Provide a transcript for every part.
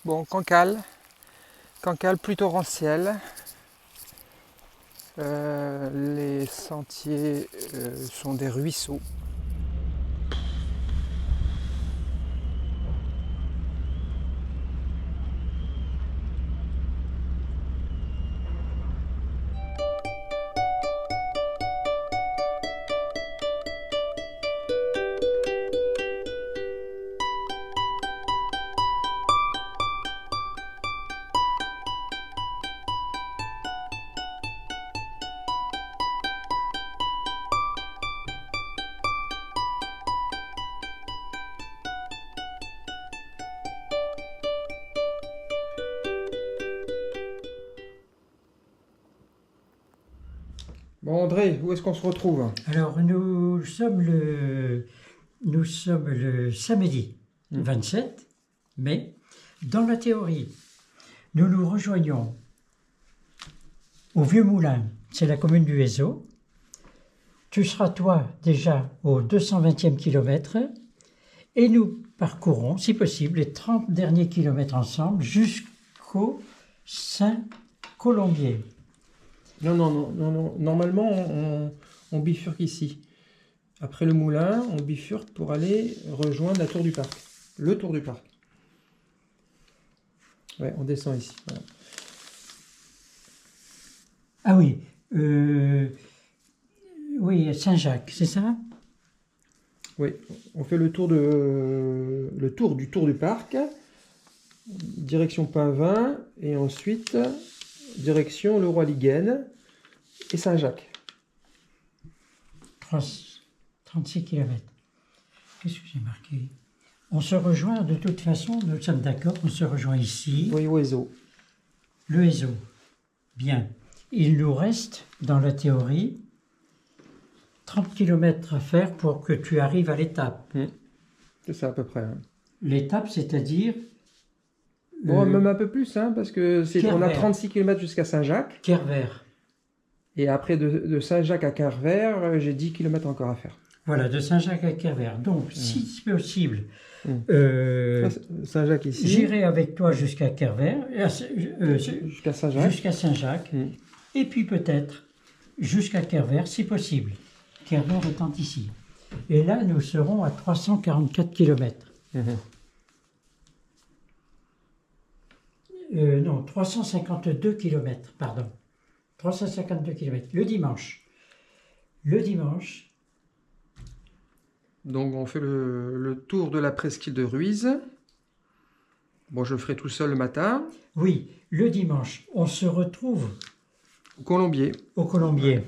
Bon, Cancale plus torrentiel. Les sentiers sont des ruisseaux. Bon André, où est-ce qu'on se retrouve? Alors nous sommes le samedi 27 mai. Dans la théorie, nous nous rejoignons au Vieux Moulin, c'est la commune du Hézeau. Tu seras toi déjà au 220e kilomètre et nous parcourons, si possible, les 30 derniers kilomètres ensemble jusqu'au Saint-Colombier. Non. Normalement, on bifurque ici. Après le moulin, on bifurque pour aller rejoindre la tour du parc. Le tour du parc. Ouais, on descend ici. Voilà. Ah oui, oui, Saint-Jacques, c'est ça? Oui, on fait le tour du tour du parc, direction Pavin, et ensuite direction Le Roi-Liguen et Saint-Jacques. 36 km. Qu'est-ce que j'ai marqué? On se rejoint de toute façon, nous sommes d'accord, on se rejoint ici. Oui, au Hézeau. Le Hézeau. Bien. Il nous reste, dans la théorie, 30 km à faire pour que tu arrives à l'étape. C'est ça à peu près. Hein. L'étape, c'est-à-dire... Bon, même un peu plus, hein, parce que on a 36 km jusqu'à Saint-Jacques. Kervert. Et après, de Saint-Jacques à Kervert, j'ai 10 km encore à faire. Voilà, de Saint-Jacques à Kervert. Donc, si possible, Saint-Jacques ici. J'irai avec toi jusqu'à Kervert, jusqu'à Saint-Jacques. Jusqu'à Saint-Jacques. Et puis peut-être jusqu'à Kervert, si possible. Kervert étant ici. Et là, nous serons à 344 km. Non, 352 km, pardon. 352 km, le dimanche. Le dimanche. Donc on fait le tour de la presqu'île de Ruiz. Bon, je le ferai tout seul le matin. Oui, le dimanche, on se retrouve... Au Colombier. Au Colombier.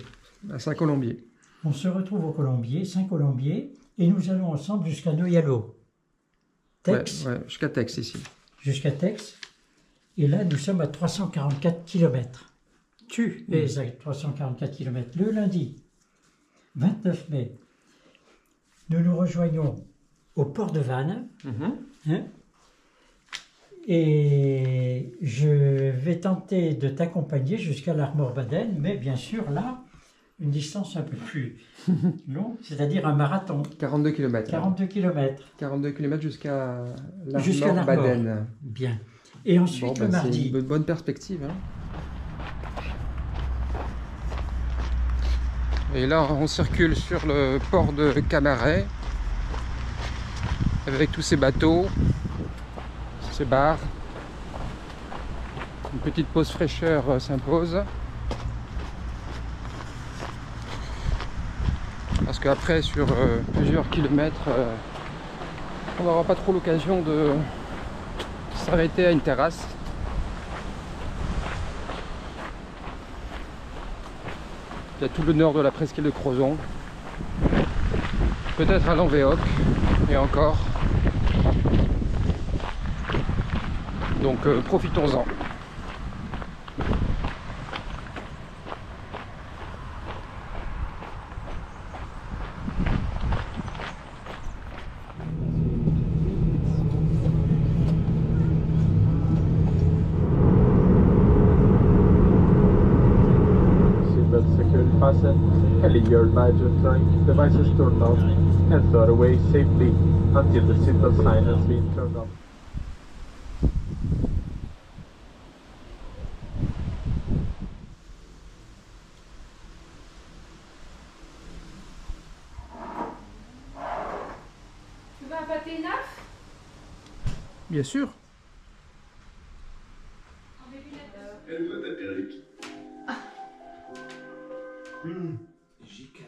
À Saint-Colombier. On se retrouve au Colombier, Saint-Colombier, et nous allons ensemble jusqu'à Noyalo. Tex. Ouais, jusqu'à Tex ici. Jusqu'à Tex. Et là, nous sommes à 344 km. Tu es à 344 km. Le lundi 29 mai, nous nous rejoignons au port de Vannes. Et je vais tenter de t'accompagner jusqu'à l'Armor-Baden, mais bien sûr, là, une distance un peu plus longue, c'est-à-dire un marathon. 42 km. 42 km. 42 km jusqu'à l'Armor-Baden. Bien. Et ensuite, le mardi. C'est une bonne perspective. Hein. Et là, on circule sur le port de Camaret, avec tous ces bateaux, ces bars. Une petite pause fraîcheur s'impose. Parce qu'après, sur plusieurs kilomètres, on n'aura pas trop l'occasion de s'arrêter à une terrasse. Il y a tout le nord de la presqu'île de Crozon. Peut-être à Languedoc, et encore. Donc profitons-en. Kelly, your badge of rank, devices turned off, and stowed away safely until the seatbelt sign has been turned off. un pâté neuf? Bien sûr. Elle doit taper Rick. J4.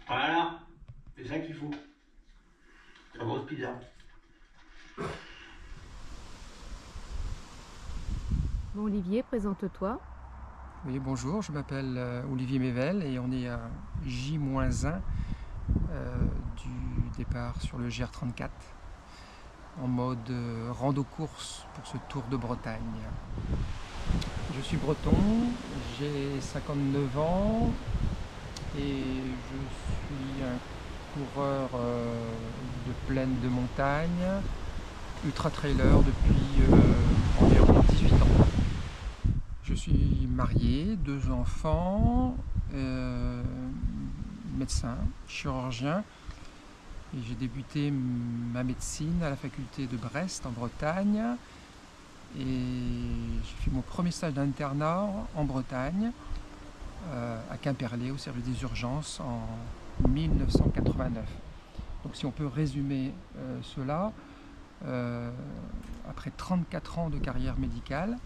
Voilà, c'est ça qu'il faut. La grosse pizza. Bon, Olivier, présente-toi. Oui, bonjour, je m'appelle Olivier Mével et on est à J-1 du départ sur le GR34 en mode rando-course pour ce Tour de Bretagne. Je suis breton, j'ai 59 ans et je suis un coureur de plaine de montagne, ultra-trailer depuis environ 18 ans. Je suis marié, 2 enfants, médecin, chirurgien, et j'ai débuté ma médecine à la faculté de Brest en Bretagne, et j'ai fait mon premier stage d'internat en Bretagne, à Quimperlé, au service des urgences en 1989. Donc si on peut résumer cela, après 34 ans de carrière médicale,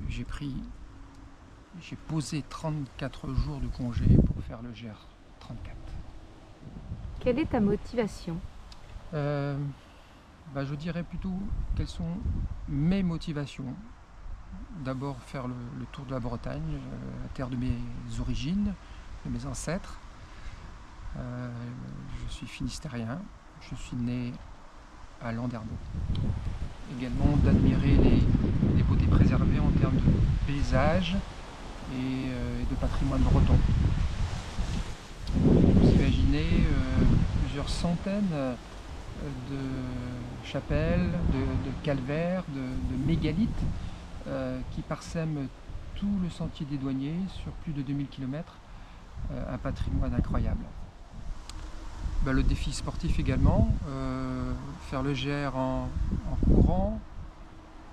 j'ai posé 34 jours de congé pour faire le GR34. Quelle est ta motivation? Je dirais plutôt quelles sont mes motivations. D'abord faire le tour de la Bretagne, la terre de mes origines, de mes ancêtres. Je suis finistérien, je suis né à Landerneau. Également d'admirer les beautés préservées en termes de paysage et de patrimoine breton. Vous imaginez plusieurs centaines de chapelles, de calvaires, de mégalithes qui parsèment tout le sentier des douaniers sur plus de 2000 km, un patrimoine incroyable. Le défi sportif également, faire le GR en courant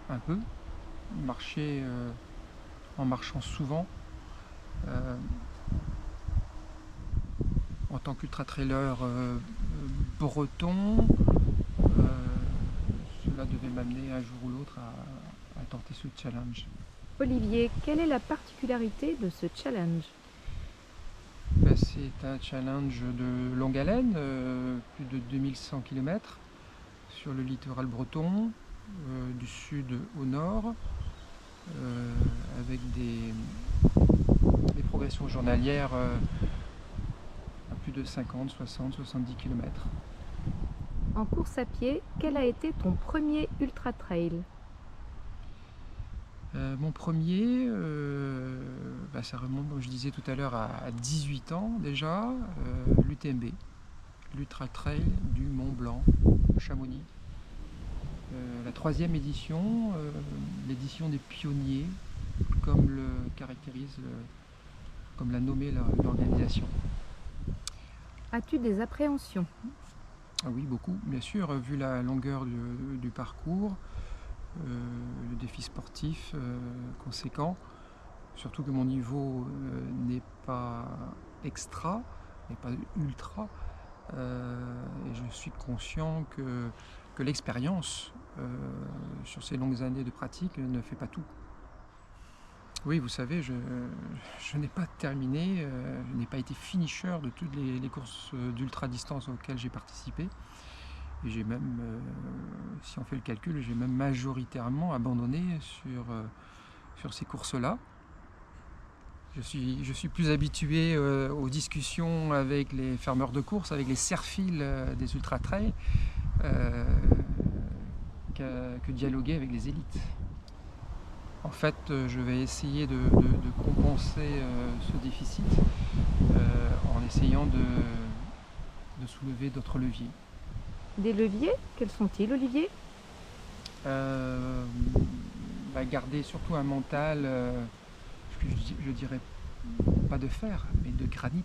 un peu, marcher en marchant souvent. En tant qu'ultra-trailer breton, cela devait m'amener un jour ou l'autre à tenter ce challenge. Olivier, quelle est la particularité de ce challenge? C'est un challenge de longue haleine, plus de 2100 km sur le littoral breton, du sud au nord, avec des progressions journalières à plus de 50, 60, 70 km. En course à pied, quel a été ton premier ultra-trail? Mon premier, ça remonte, comme je disais tout à l'heure, à 18 ans déjà, l'UTMB, l'Ultra Trail du Mont Blanc, Chamonix. La 3e édition, l'édition des pionniers, comme le caractérise, comme l'a nommé l'organisation. As-tu des appréhensions? Ah oui, beaucoup, bien sûr, vu la longueur du parcours. Le défi sportif conséquent, surtout que mon niveau n'est pas extra, n'est pas ultra, et je suis conscient que l'expérience sur ces longues années de pratique ne fait pas tout. Oui, vous savez, je n'ai pas terminé, je n'ai pas été finisher de toutes les courses d'ultra distance auxquelles j'ai participé. Et j'ai même, si on fait le calcul, j'ai même majoritairement abandonné sur ces courses-là. Je suis plus habitué aux discussions avec les fermeurs de course, avec les serre-files des ultra-trails, que dialoguer avec les élites. En fait, je vais essayer de compenser ce déficit en essayant de soulever d'autres leviers. Des leviers? Quels sont-ils, Olivier? Garder surtout un mental, je dirais pas de fer, mais de granit.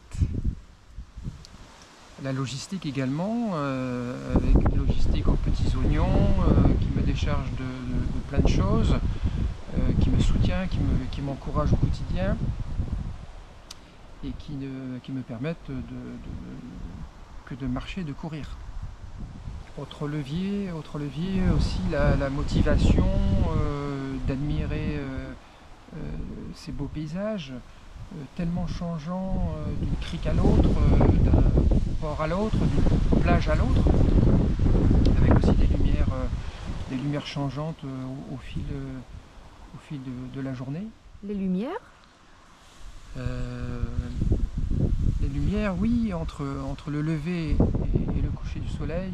La logistique également, avec une logistique aux petits oignons, qui me décharge de plein de choses, qui me soutient, qui m'encourage au quotidien. et qui me permettent que de marcher, de courir. Autre levier aussi la motivation d'admirer ces beaux paysages tellement changeants d'une crique à l'autre, d'un port à l'autre, d'une plage à l'autre, avec aussi des lumières changeantes au fil de la journée. Les lumières? Les lumières, oui, entre le lever et le coucher du soleil,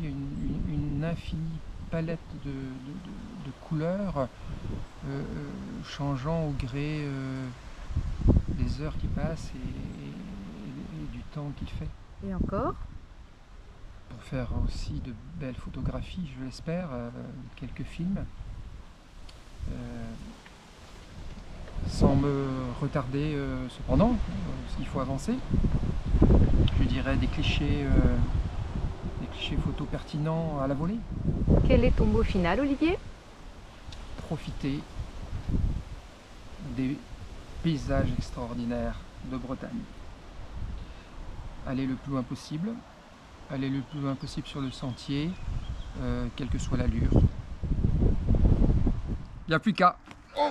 une infinie palette de couleurs changeant au gré des heures qui passent et du temps qu'il fait. Et encore? Pour faire aussi de belles photographies, je l'espère, quelques films. Sans me retarder cependant, s'il faut avancer. Je dirais des clichés photos pertinents à la volée. Quel est ton mot final, Olivier? Profiter des paysages extraordinaires de Bretagne. Aller le plus loin possible. Aller le plus loin possible sur le sentier, quelle que soit l'allure. Il n'y a plus qu'à. Oh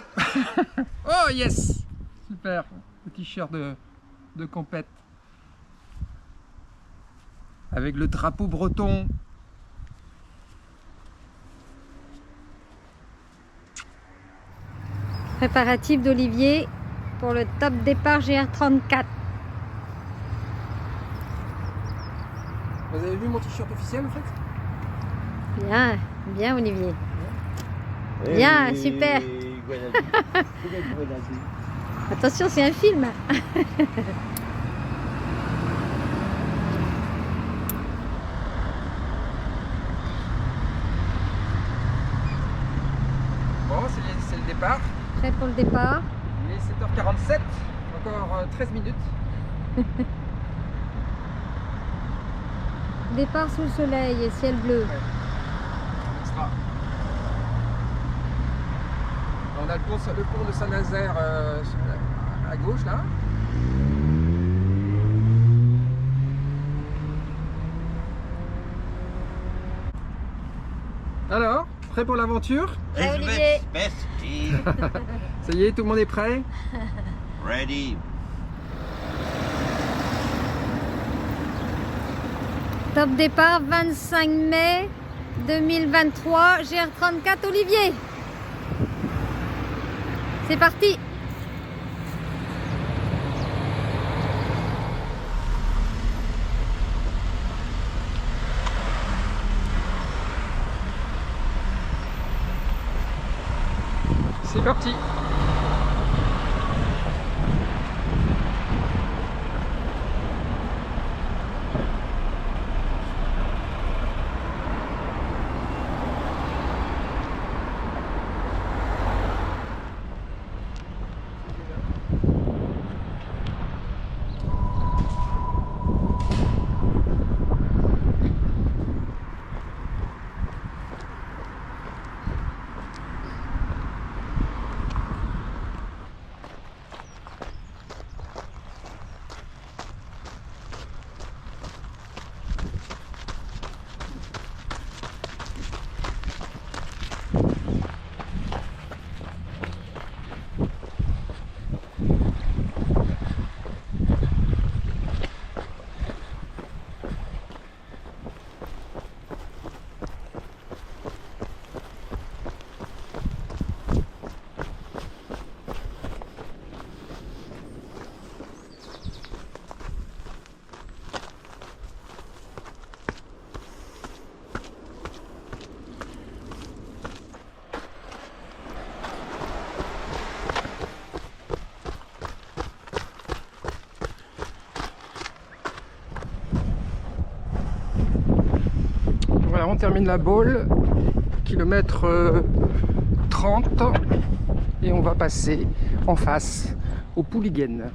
oh yes! Super! Le t-shirt de compète. Avec le drapeau breton. Préparatif d'Olivier pour le top départ GR34. Vous avez vu mon t-shirt officiel en fait? Bien, bien Olivier. Bien, super. Attention, c'est un film. Bon, c'est le départ. Prêt pour le départ. Il est 7h47, encore 13 minutes. Départ sous le soleil et ciel bleu. Ouais. On a le pont de Saint-Nazaire à gauche là. Alors, prêt pour l'aventure? Prêt, Olivier. Bestie. Ça y est, tout le monde est prêt? Ready. Top départ 25 mai 2023 GR34 Olivier. C'est parti. C'est parti. Voilà, on termine la Baule, kilomètre 30, et on va passer en face au Pouliguen.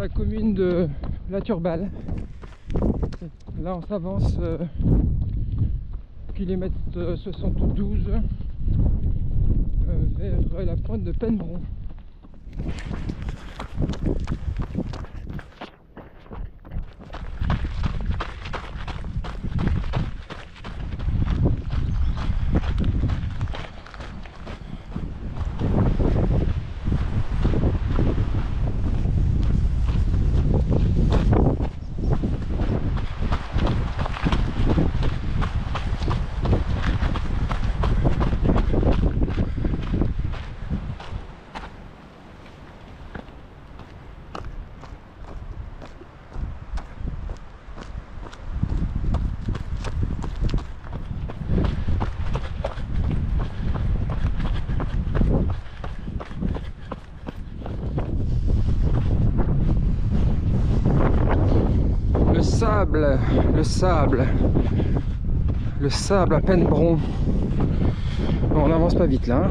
la commune de La Turballe. Là on s'avance kilomètre 72 vers la pointe de Penbron. Le sable à Penbron. Bon, on n'avance pas vite là. Hein.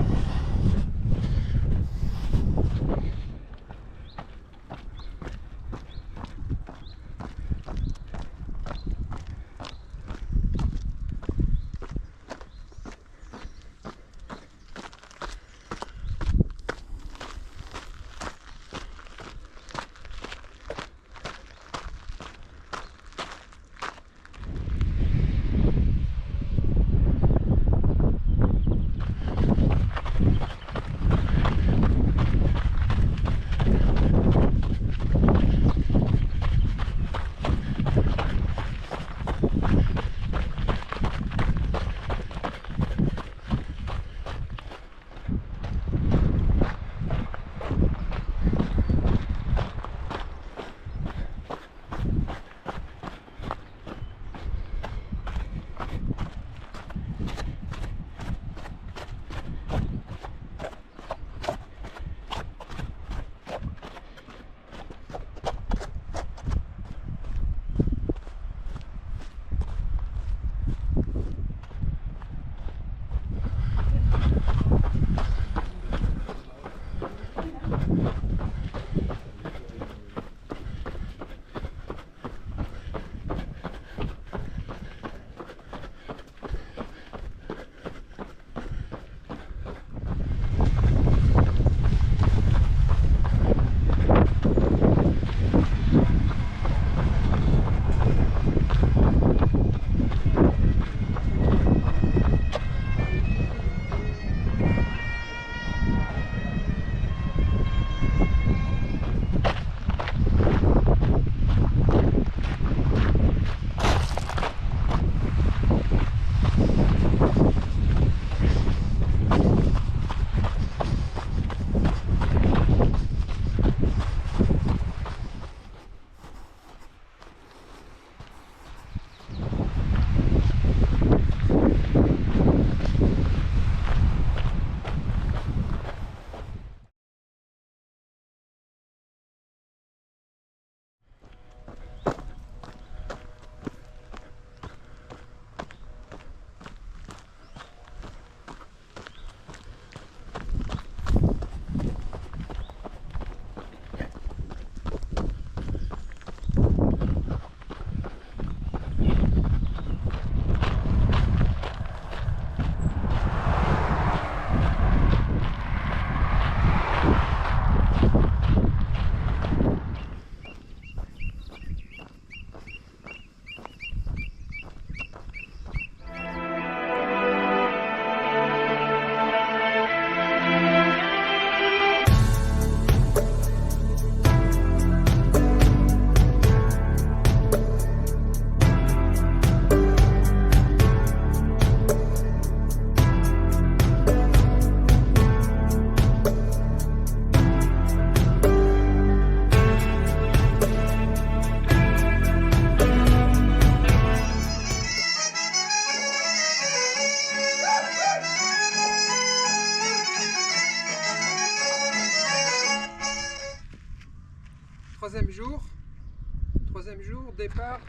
Troisième jour, départ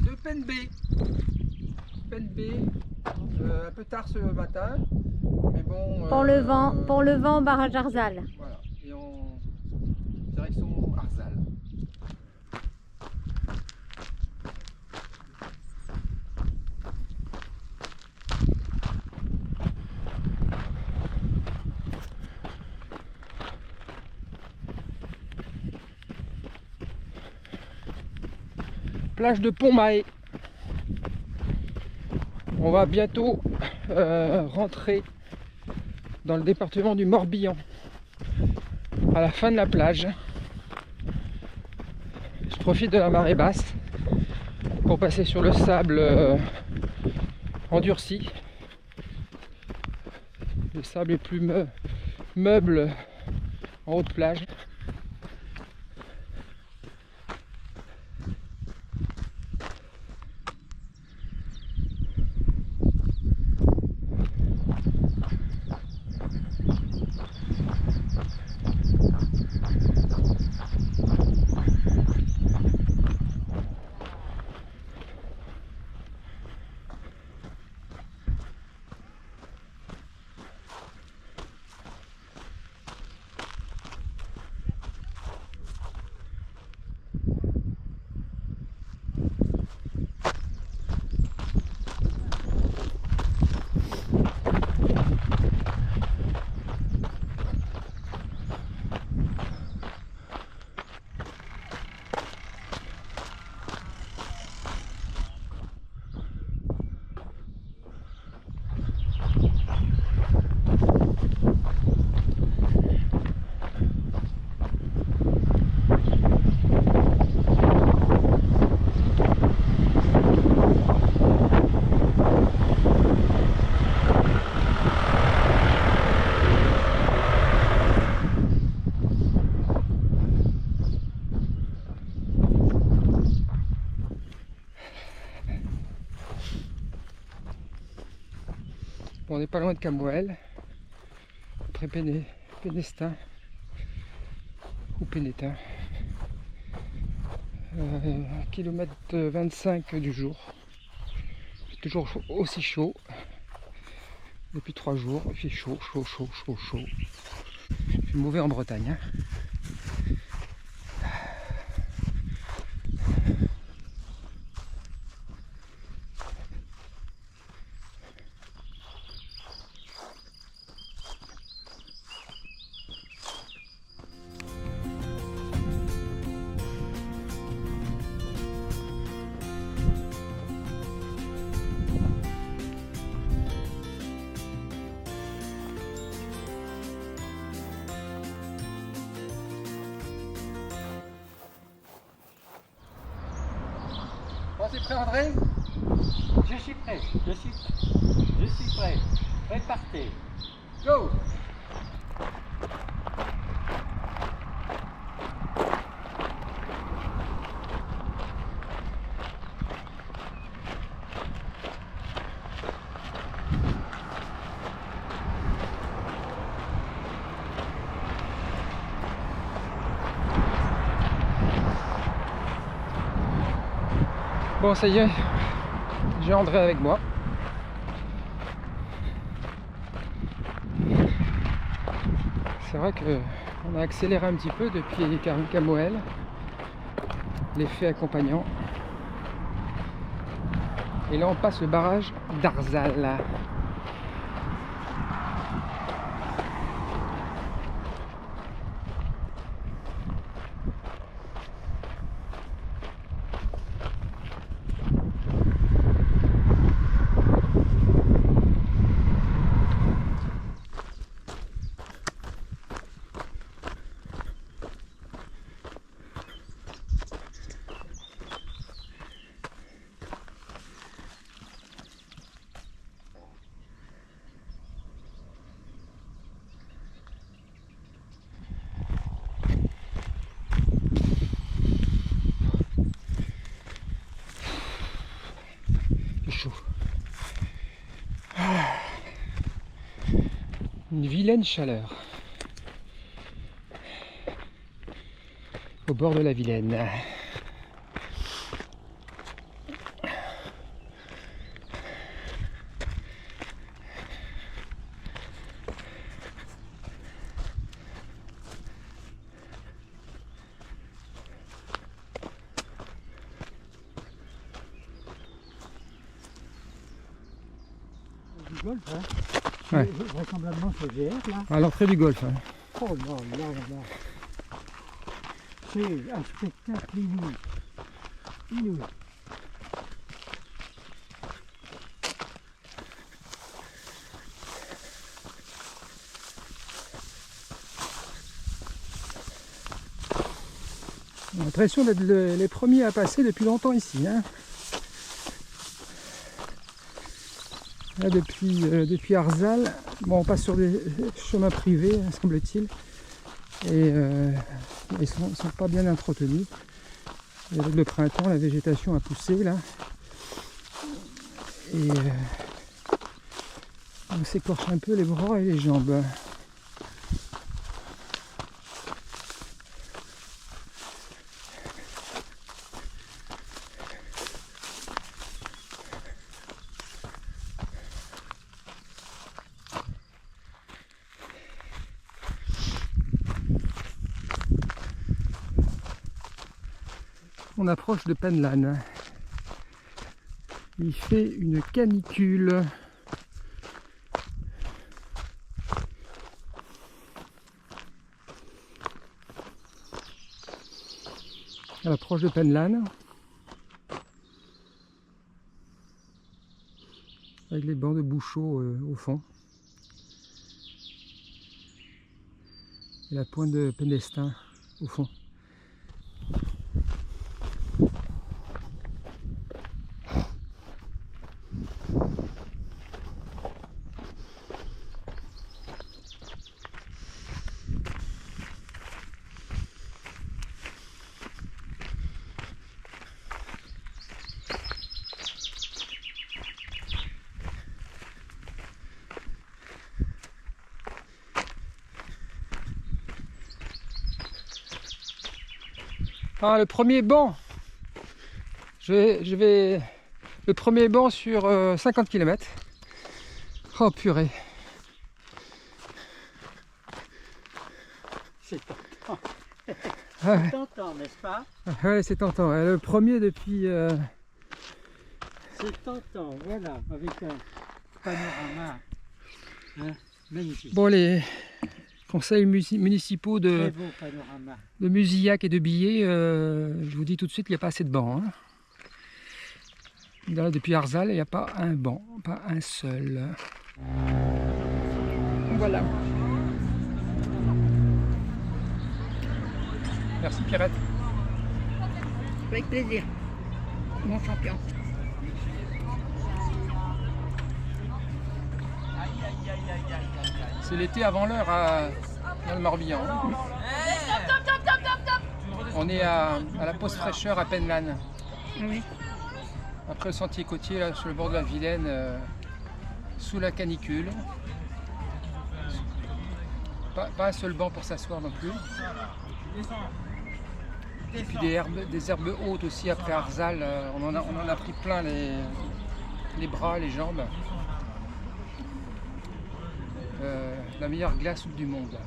de Penbé. Penbé, un peu tard ce matin, mais bon... Pont-le-Vent, barrage Arzal. Voilà, et en direction Arzal. plage de Pont-Mahé. On va bientôt rentrer dans le département du Morbihan, à la fin de la plage. Je profite de la marée basse pour passer sur le sable endurci. Le sable est plus meuble en haute plage. Bon, on n'est pas loin de Camoël, après Pénestin ou Pénétin. Kilomètre 25 du jour. C'est toujours aussi chaud. Depuis 3 jours, il fait chaud. Il fait mauvais en Bretagne. Bon, t'es prêt, André? Je suis prêt, je suis prêt. Repartez. Go! Bon, ça y est, j'ai André avec moi. C'est vrai qu'on a accéléré un petit peu depuis Camoël, l'effet accompagnant. Et là on passe le barrage d'Arzal. Chaud. Une vilaine chaleur au bord de la Vilaine. Du golf, hein. Ouais. Vraisemblablement c'est GR là. À l'entrée du golfe. Hein. Oh là là là. C'est un spectacle inouï. Inouï. On a l'impression d'être les premiers à passer depuis longtemps ici. Hein. Là, depuis Arzal, bon, on passe sur des chemins privés, semble-t-il, et ils sont pas bien entretenus. Et avec le printemps, la végétation a poussé là, et on s'écorche un peu les bras et les jambes. On approche de Penlan. Il fait une canicule. À l'approche de Penlan. Avec les bancs de Bouchot au fond. Et la pointe de Pénestin au fond. Ah, le premier banc, je vais le premier banc sur 50 km. Oh purée. C'est tentant. Ah ouais. C'est tentant, n'est-ce pas? Ouais, c'est tentant. Le premier depuis... C'est tentant, voilà, avec un panorama hein, magnifique. Bon, les conseils municipaux Très beau panorama. de Musillac et de Billé, je vous dis tout de suite qu'il n'y a pas assez de bancs. Hein. Là, depuis Arzal, il n'y a pas un banc, pas un seul. Voilà. Merci Pierrette. Avec plaisir. Mon champion. C'est l'été avant l'heure dans le Morbihan. On est à la pause fraîcheur à Penlan. Oui. Après le sentier côtier, là, sur le bord de la Vilaine, sous la canicule. Pas un seul banc pour s'asseoir non plus. Et puis des herbes hautes aussi après Arzal. On en a pris plein les bras, les jambes. La meilleure glace du monde.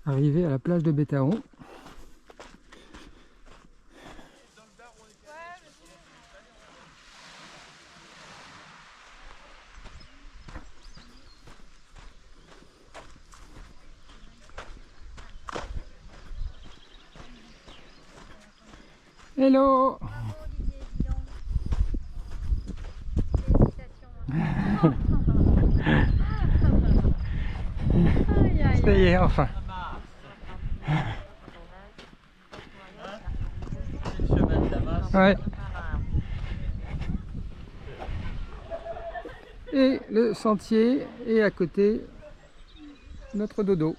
Arrivé à la plage de Bétaon. Hello. Ça y est, enfin. Ouais. Et le sentier est à côté notre dodo.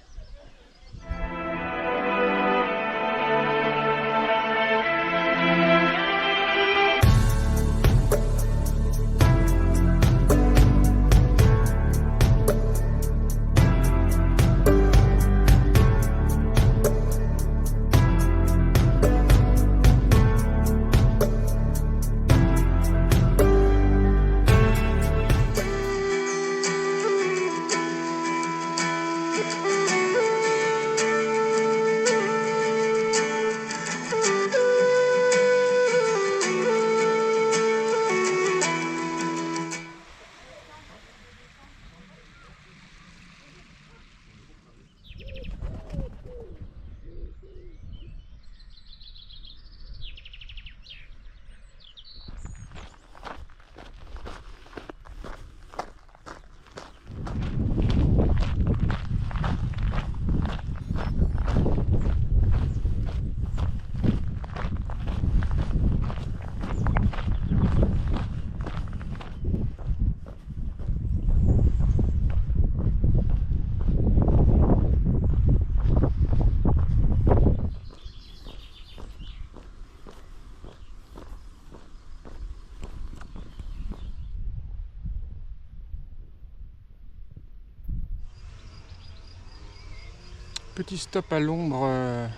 Petit stop à l'ombre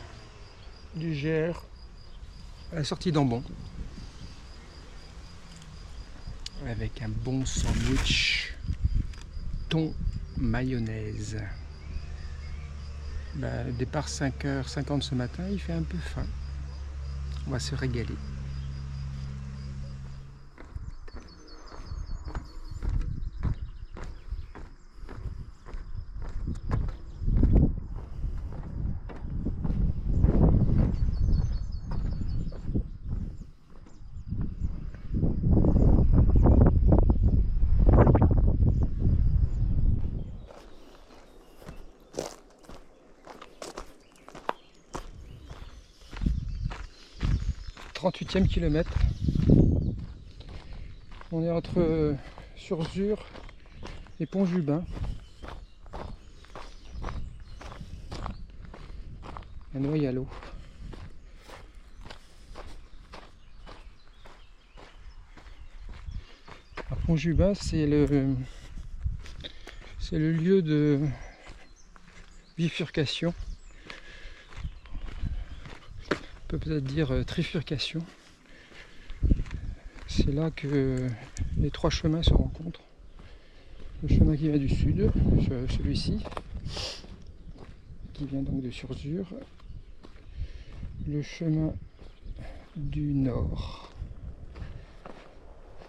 du GR à la sortie d'Ambon. Avec un bon sandwich thon mayonnaise. Départ 5h50 ce matin, il fait un peu faim. On va se régaler. E kilomètre. On est entre Surzur et Pont-Jubin. À Noyalo. À Pont-Jubin, c'est le lieu de bifurcation. On peut peut-être dire trifurcation. C'est là que les trois chemins se rencontrent. Le chemin qui vient du sud, celui-ci, qui vient donc de Surzur. Le chemin du nord,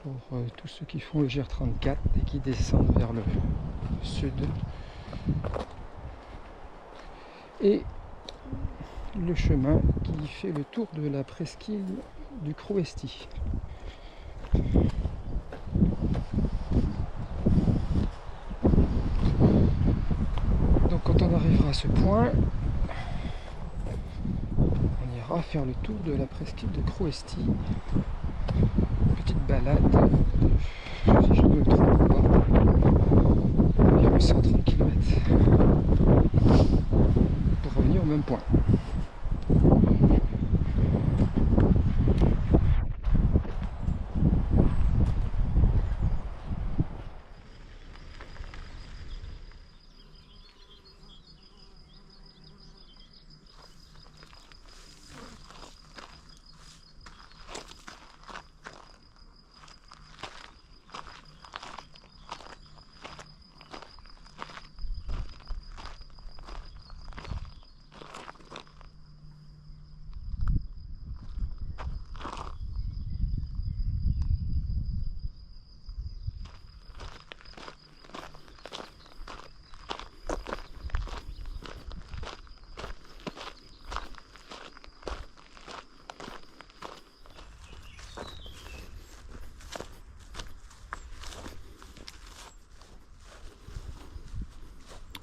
pour tous ceux qui font le GR34 et qui descendent vers le sud. Et le chemin qui fait le tour de la presqu'île du Crouesty. Donc quand on arrivera à ce point, on ira faire le tour de la presqu'île de Crouesty. Petite balade, si je ne me trompe pas, environ 130 km pour revenir au même point.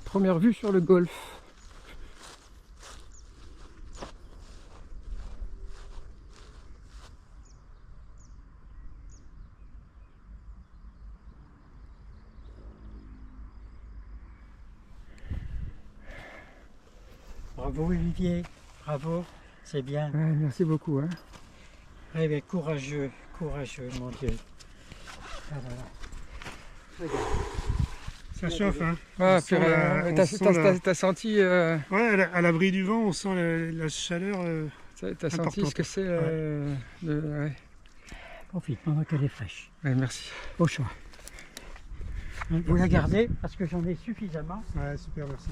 Première vue sur le golfe. Bravo Olivier, bravo, c'est bien. Ouais, merci beaucoup. Hein. Eh bien, courageux, courageux, mon Dieu. Ah, voilà. Regarde. Ça chauffe, hein. Ah, On sent la- on sent la- t'as senti, Ouais, à l'abri du vent, on sent la chaleur. t'as senti Importante. ce que c'est ouais. Profite pendant qu'elle est fraîche. Ouais, merci. Au choix. Hein, vous la gardez parce que j'en ai suffisamment. Ouais, super, merci.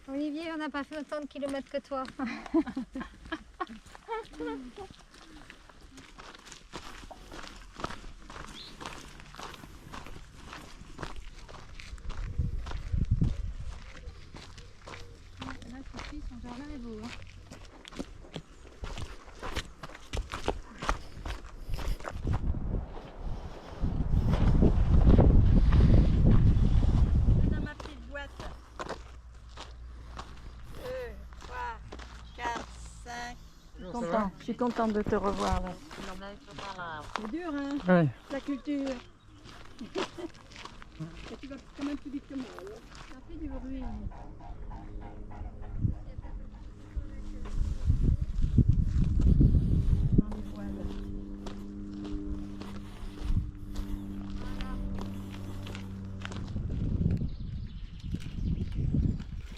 Olivier, on n'a pas fait autant de kilomètres que toi. Son jardin est beau. Dans ma petite boîte. 2, 3, 4, 5. Ça va ? suis contente de te revoir là. C'est dur, hein, Ouais. la culture. Et tu vas quand même plus vite que moi. Alors. Ça fait du bruit.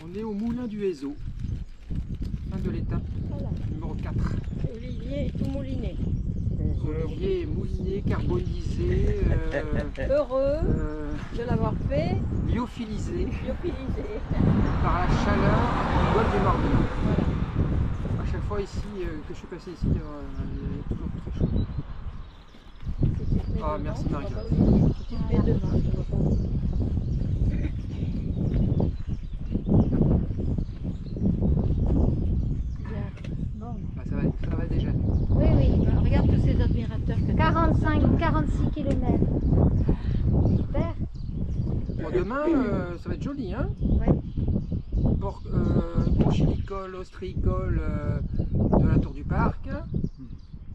On est au moulin du Hézeau. Fin de l'étape numéro 4. Olivier est tout mouliné. Olivier est mouliné, carbonisé, Heureux de l'avoir fait, lyophilisé lyophilisé. par la chaleur du golfe du Morbihan. À chaque fois ici que je suis passé ici, il est toujours très chaud. Ah, merci Marguerite. Tu te mets devant, je vois pas. Ah, ça va déjà. Oui, oui. Regarde tous ces admirateurs que 45, 46 km. Super. Bon, demain, ça va être joli, hein? Ouais. Porchilicole, ostréicole de la tour du parc.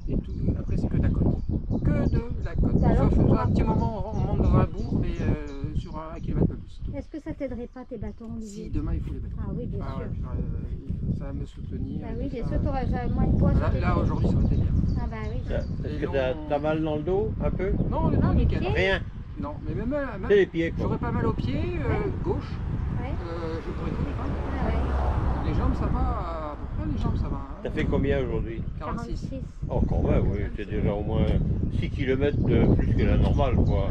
Et tout, après, c'est que de la côte. Que de la côte. Alors, Sauf un petit moment, on monte dans un bourg, mais sur 1 km de plus. Est-ce que ça t'aiderait pas tes bâtons, Olivier? Si, demain, il faut les bâtons. Ah oui, bien Ah sûr. ouais, ça va me soutenir. Bah et oui, tout bien ça. sûr, tu auras moins de poids sur tes Là pieds. aujourd'hui, ça va être bien. Ah bah oui. Est-ce que t'as mal dans le dos, un peu? Non, non, les nickel. pieds. Rien. Non, mais même C'est les pieds, quoi. j'aurais pas mal aux pieds, gauche. Ouais. Je pourrais tenir. Hein. Ah ouais. Les jambes, ça va. À peu près, les jambes, ça va. Hein. Ça fait combien aujourd'hui? 46. 46. Oh, quand même, oui. C'est déjà au moins 6 km de plus que la normale, quoi.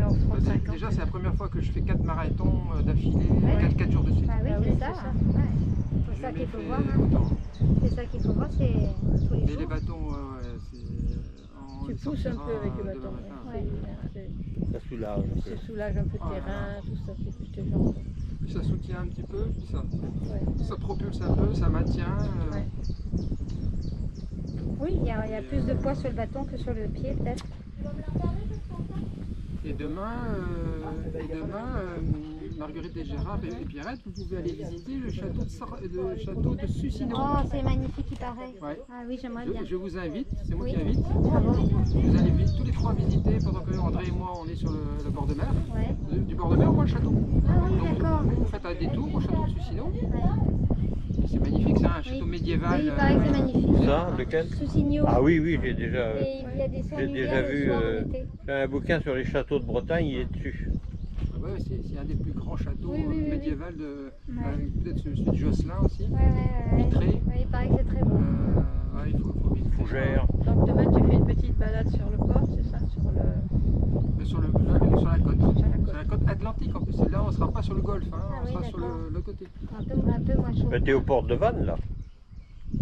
Déjà, c'est la première fois que je fais 4 marathons d'affilée, Ouais. 4 jours de suite. Bah oui, Ah oui, c'est ça. c'est ça. Ouais. C'est J'ai ça jamais qu'il faut fait voir. Hein. autant. C'est ça qu'il faut voir, c'est tous les Mais jours. les bâtons, c'est. tu pousses un peu avec le bâton. Ouais. Ça soulage un peu. Ça soulage un peu Ah, tes reins, tout ça, tes jambes. Puis ça soutient un petit peu, puis ça, Ouais. ça propulse un peu, ça maintient. Ouais. Oui, il y a plus de poids sur le bâton que sur le pied, peut-être. Et demain, Marguerite et Gérard et Pierrette, vous pouvez aller visiter le château de Sucineau. Oh, c'est magnifique, il paraît. Ouais. Ah oui, j'aimerais bien. Je vous invite, c'est moi Oui. qui invite. Ah bon? Vous allez tous les trois visiter pendant que André et moi on est sur le bord de mer. Ouais. Du bord de mer, on voit le château. Ah oui, Donc, d'accord. vous faites un détour au château de Sucineau. Ouais. C'est magnifique, c'est un château Oui. médiéval. Oui, il paraît que c'est magnifique. Ça, lequel? Soussignot. Ah oui, oui, j'ai déjà... Et il y a des sons J'ai déjà l'hiver, vu des soirs l'été. j'ai un bouquin sur les châteaux de Bretagne, il est dessus. Ouais, c'est un des plus grands châteaux Oui, oui, oui, médiévals Ouais. peut-être celui de Josselin aussi. Ouais. Vitré. Ouais, il paraît que c'est très beau. Ouais, il faut vite. Fougères. Donc demain tu fais une petite balade sur le port, c'est ça? Sur le... Sur la côte. Sur la côte. Sur la côte atlantique en plus. Là, on ne sera pas sur le golfe, hein, Ah on oui, sera sur d'accord. le côté. Un peu moins chaud. Mais t'es aux portes de Vannes, là?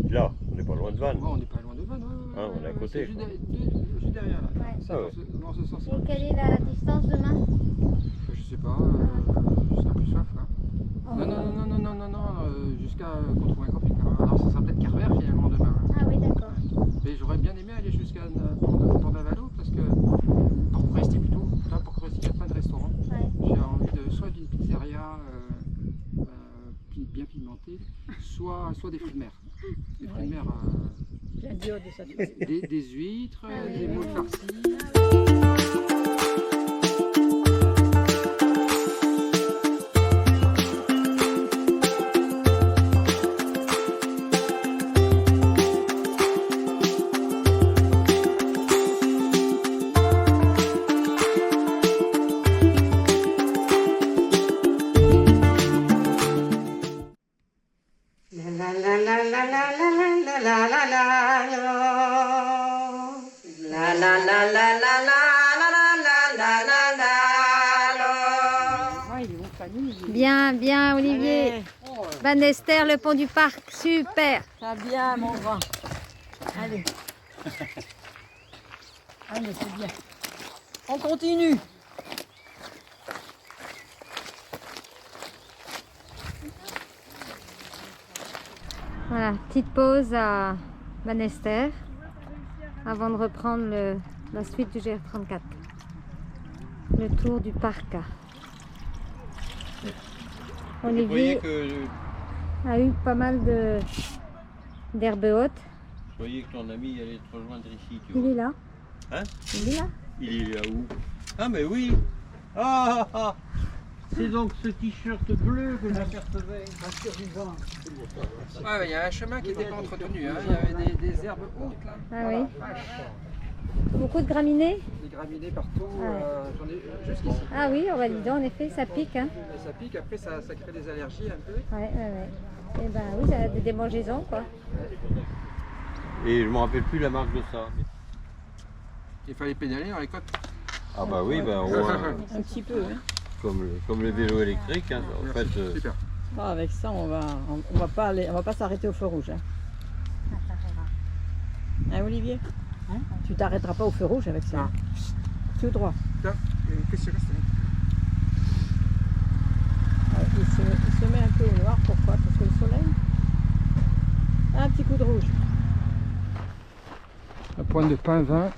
Là, on n'est pas loin de Vannes. Bon, on n'est pas loin de Vannes. Ah, on est à côté, C'est juste, quoi. juste derrière là. Ouais. C'est Ah ouais. dans ce sens-là. Et quelle est la distance demain? Je sais pas, je serai plus soif là. Oh. Non, jusqu'à Controuin Camping. Alors ça sera peut-être Carver finalement demain. Hein. Ah oui, d'accord. Mais j'aurais bien aimé aller jusqu'à Port-d'Avalo parce que Port-Cresti plutôt. Là, Port-Cresti, il y a plein de restaurants. Ouais. J'ai envie de soit d'une pizzeria bien pimentée, soit des fruits de mer. Des fruits de mer, L'idiot de sa fille. des huîtres, Ah oui, des oui, moules oui. farcies. Bien, Olivier. Van Esther, le pont du parc, super. Ça bien, mon grand. Allez. Allez, c'est bien. On continue. Voilà, petite pause à Van Esther avant de reprendre la suite du GR34. Le tour du parc. Olivier a eu pas mal d'herbes hautes Je croyais que ton ami allait te rejoindre ici, tu Il vois. est là. Hein? Il est là. Il est là où? Ah mais oui! Ah, ah, ah. C'est donc ce t-shirt bleu que j'apercevais. Ouais, il y a un chemin qui n'était pas entretenu, hein. Il y avait des herbes hautes là. Ah Voilà. oui. Beaucoup de graminées. Des graminées partout, Ouais. j'en ai jusqu'ici. Ah oui, on va dire, en effet, ça pique. Hein. Et ça pique, après ça crée des allergies un peu. Ouais. Et ben oui, ça a des démangeaisons, quoi. Et je me rappelle plus la marque de ça. Il fallait pédaler dans les côtes. Ah bah oui, bah, au moins, Un petit peu. Hein. comme le vélo électrique, hein, en fait. Super. Bon, avec ça, on va pas s'arrêter au feu rouge. Hein, hein Olivier? Tu t'arrêteras pas au feu rouge avec ça. Ah. Tout droit. Tiens, qu'est-ce qui reste là? Il se met un peu au noir. Pourquoi? Parce que le soleil. Un petit coup de rouge. La pointe de pain 20.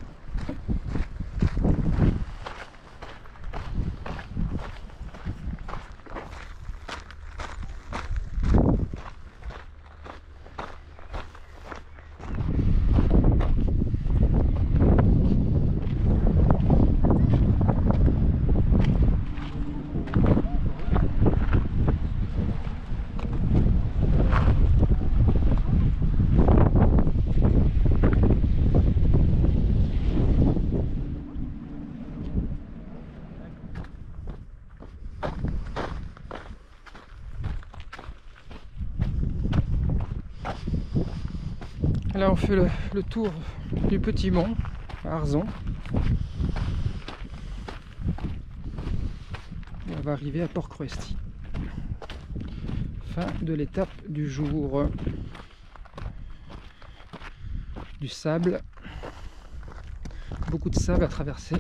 Là on fait le tour du petit mont à Arzon. Et on va arriver à Port-Cruesti. Fin de l'étape du jour. Du sable. Beaucoup de sable à traverser.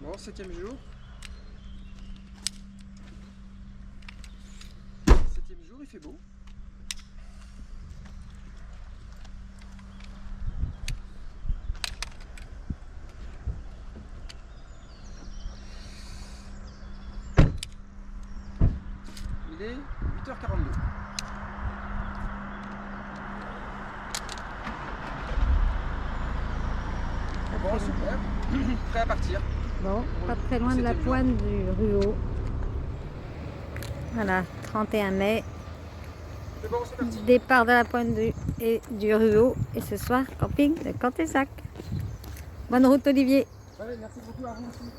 Bon, 7e jour. 7e jour, il fait beau. Il est 8h42. Bon, super. Prêt à partir. Bon, pas très loin de la pointe du Ruau. Voilà, 31 mai. C'est bon, c'est parti. Départ de la pointe du Ruau. Et ce soir, camping de Cantesac. Bonne route, Olivier. Ouais, merci beaucoup à vous aussi.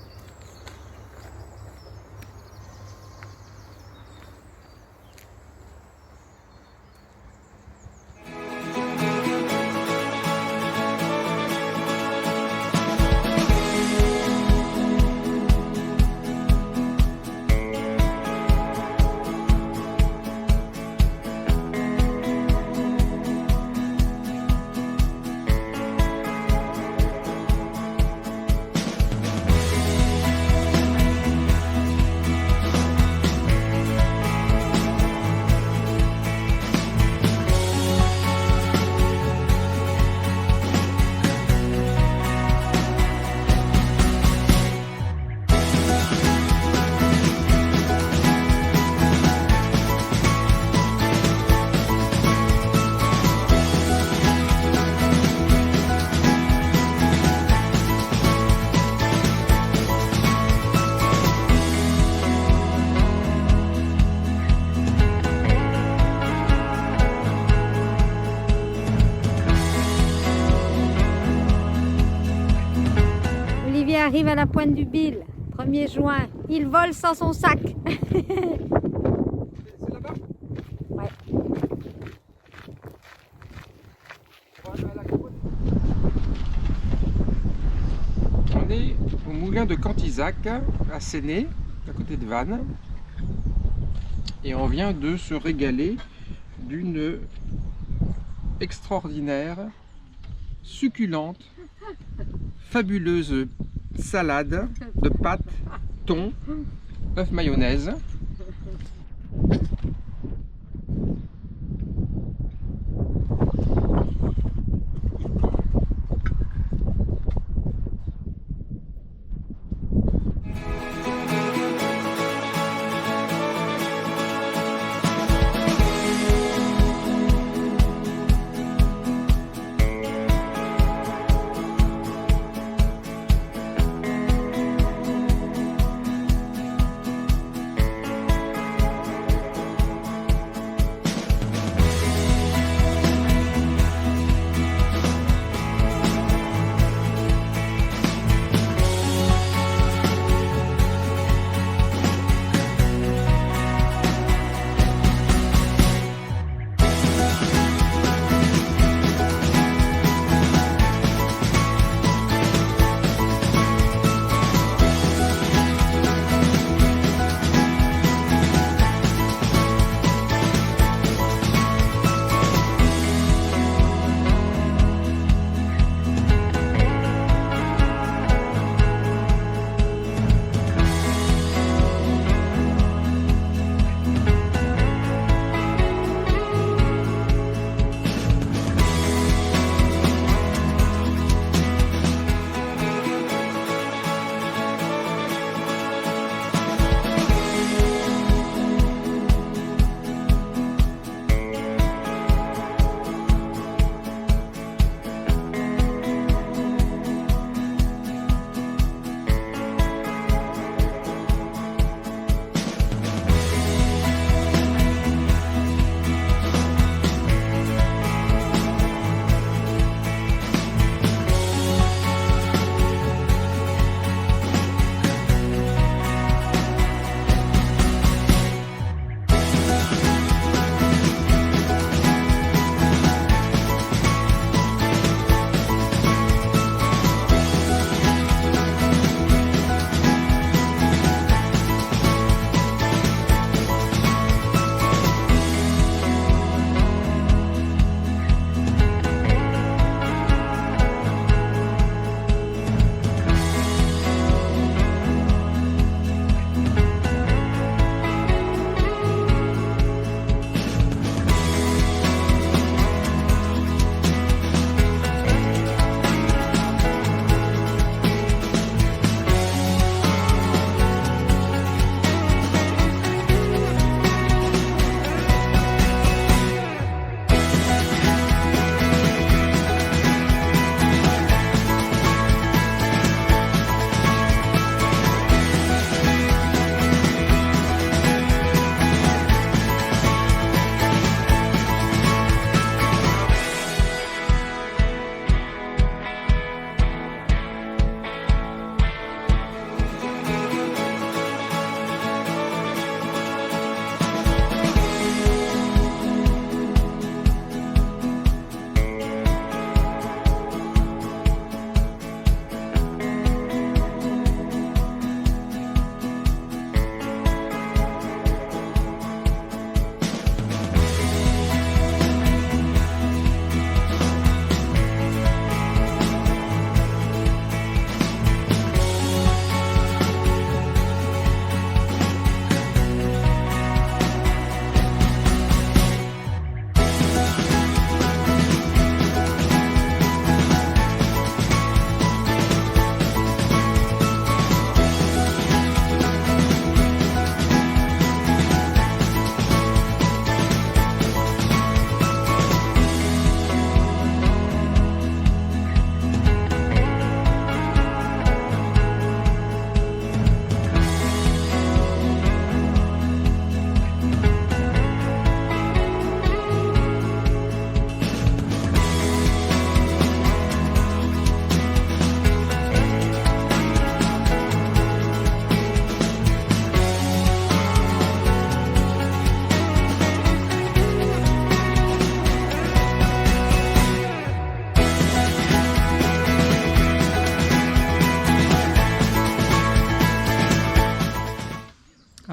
Olivier arrive à la pointe du Bil, 1er juin. Il vole sans son sac. C'est là-bas? Ouais. On est au moulin de Cantesac, à Séné, à côté de Vannes. Et on vient de se régaler d'une extraordinaire, succulente, fabuleuse salade de pâtes, thon, œuf mayonnaise.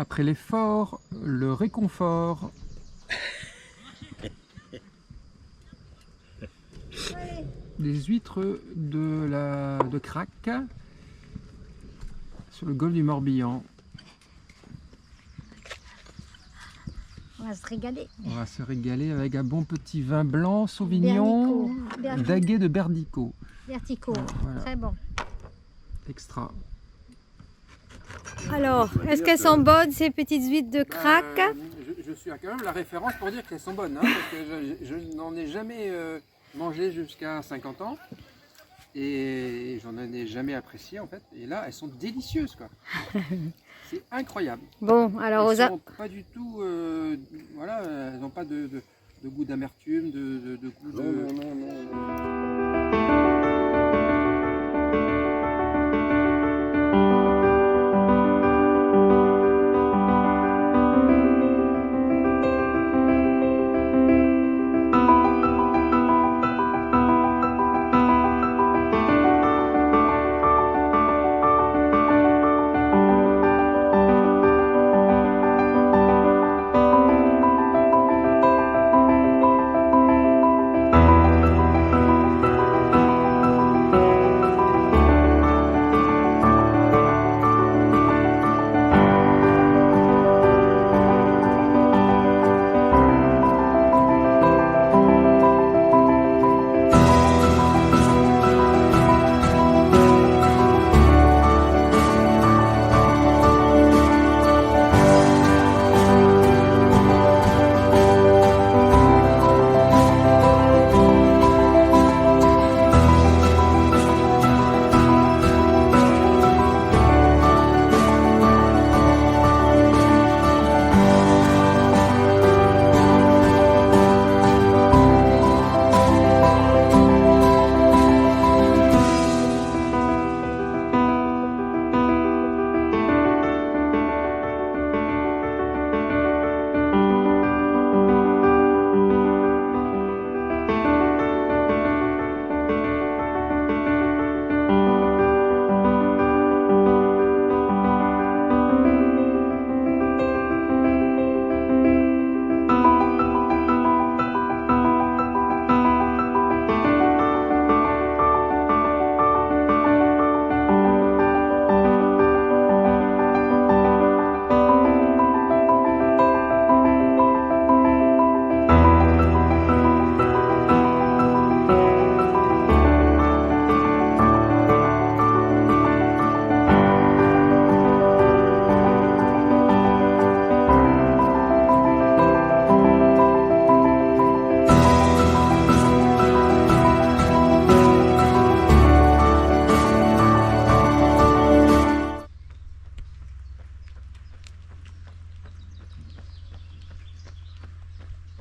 Après l'effort, le réconfort. Des huîtres de Crac sur le golfe du Morbihan. On va se régaler. On va se régaler avec un bon petit vin blanc, Sauvignon, daguet de Berdico. Vertico, Voilà. très bon. Extra. Alors, est-ce qu'elles sont bonnes ces petites huîtres de Crac? Je suis quand même la référence pour dire qu'elles sont bonnes, hein, parce que je n'en ai jamais mangé jusqu'à 50 ans et j'en ai jamais apprécié en fait. Et là, elles sont délicieuses quoi. C'est incroyable. Bon, alors Elles sont pas du tout, voilà, elles n'ont pas de goût d'amertume, de goût de.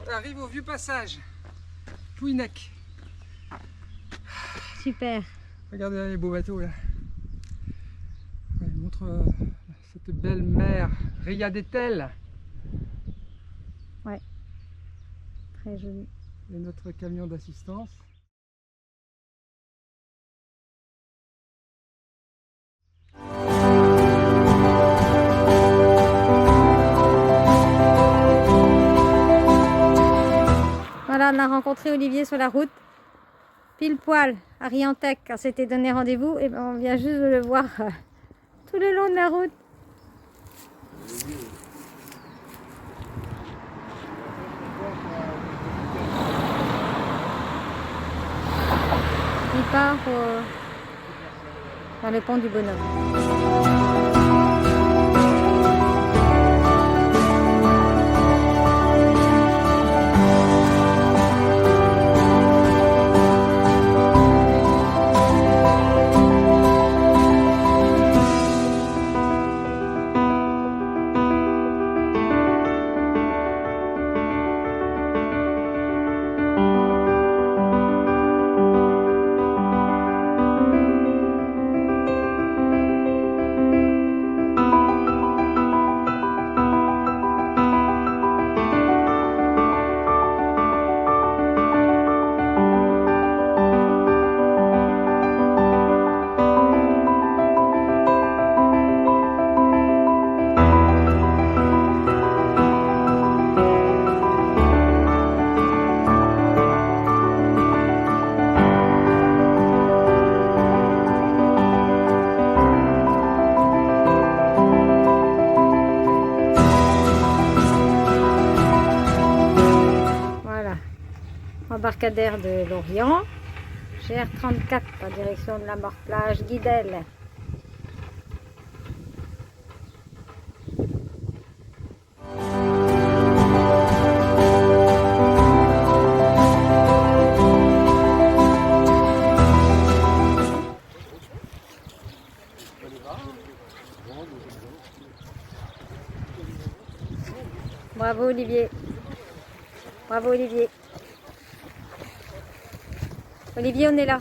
On arrive au vieux passage, Pouineck. Super. Regardez les beaux bateaux là. Ouais, il montre cette belle mer, Ria d'Etel. Ouais, très joli. Et notre camion d'assistance. Voilà, on a rencontré Olivier sur la route, pile poil à Riantec, on s'était donné rendez-vous et ben on vient juste de le voir tout le long de la route. Il part vers le pont du Bonhomme. L'embarcadère de Lorient. GR34 en direction de la Mort-Plage Guidel. Bravo Olivier. Bravo Olivier. Olivier, on est là.